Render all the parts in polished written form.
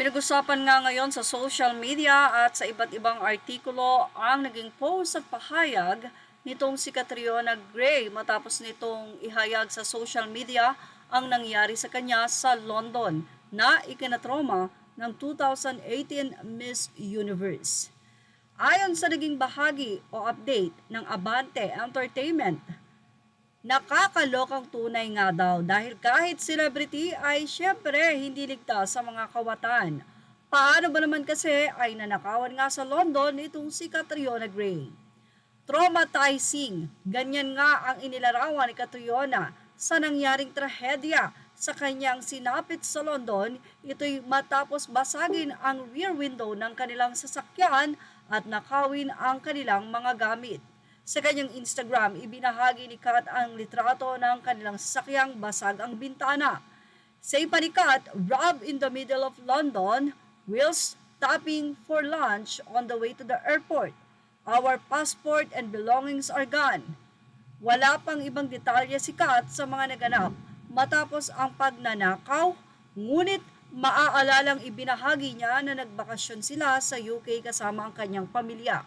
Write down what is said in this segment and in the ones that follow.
Pinag-usapan nga ngayon sa social media at sa iba't ibang artikulo ang naging post at pahayag nitong si Catriona Gray matapos nitong ihayag sa social media ang nangyari sa kanya sa London na ikinatroma ng 2018 Miss Universe. Ayon sa naging bahagi o update ng Abante Entertainment, nakakalokang tunay nga daw dahil kahit celebrity ay syempre hindi ligtas sa mga kawatan. Paano ba naman kasi ay nanakawan nga sa London itong si Catriona Gray? Traumatizing, ganyan nga ang inilarawan ni Catriona sa nangyaring trahedya sa kanyang sinapit sa London. Ito'y matapos basagin ang rear window ng kanilang sasakyan at nakawin ang kanilang mga gamit. Sa kanyang Instagram, ibinahagi ni Kat ang litrato ng kanilang sasakyang basag ang bintana. Say pa ni Kat, robbed in the middle of London, whilst stopping for lunch on the way to the airport. Our passport and belongings are gone. Wala pang ibang detalye si Kat sa mga naganap matapos ang pagnanakaw, ngunit maaalalang ibinahagi niya na nagbakasyon sila sa UK kasama ang kanyang pamilya.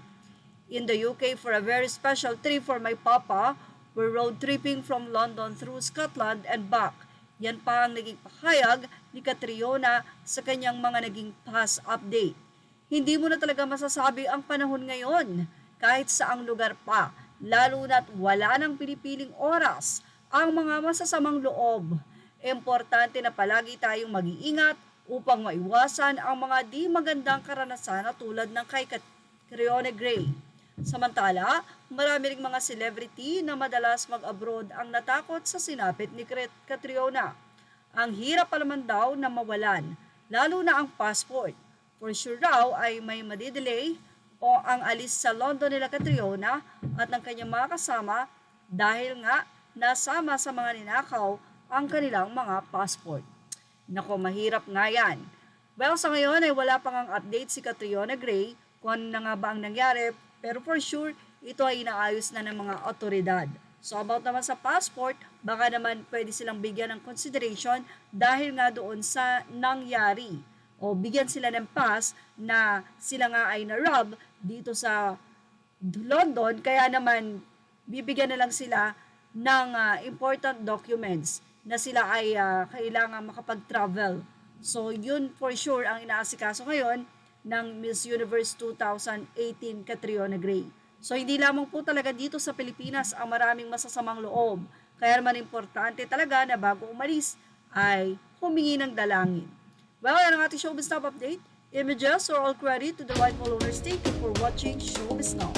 In the UK for a very special trip for my papa. We're road tripping from London through Scotland and back. Yan pa ang naging pahayag ni Catriona sa kanyang mga naging past update. Hindi mo na talaga masasabi ang panahon ngayon kahit saang lugar pa, lalo na't wala nang pinipiling oras ang mga masasamang loob. Importante na palagi tayong mag-iingat upang maiwasan ang mga di magandang karanasan na tulad ng kay Catriona Gray. Samantala, marami ring mga celebrity na madalas mag-abroad ang natakot sa sinapit ni Catriona. Ang hirap pa naman daw na mawalan, lalo na ang passport. For sure raw ay may madidelay o ang alis sa London nila Catriona at ng kanyang mga kasama dahil nga nasama sa mga ninakaw ang kanilang mga passport. Nako, mahirap nga yan. Well, sa ngayon ay wala pang ang update si Catriona Gray kung ano na nga ba ang nangyari. Pero for sure, ito ay inaayos na ng mga otoridad. So about naman sa passport, baka naman pwede silang bigyan ng consideration dahil nga doon sa nangyari. O bigyan sila ng pass na sila nga ay na-rob dito sa London. Kaya naman bibigyan na lang sila ng important documents na sila ay kailangan makapag-travel. So yun for sure ang inaasikaso ngayon ng Miss Universe 2018 Catriona Gray. So hindi lamang po talaga dito sa Pilipinas ang maraming masasamang loob. Kaya naman importante talaga na bago umalis ay humingi ng dalangin. Well, yan ang ating Showbiz Now update. Images are all credit to the right followers. Thank you for watching Showbiz Now.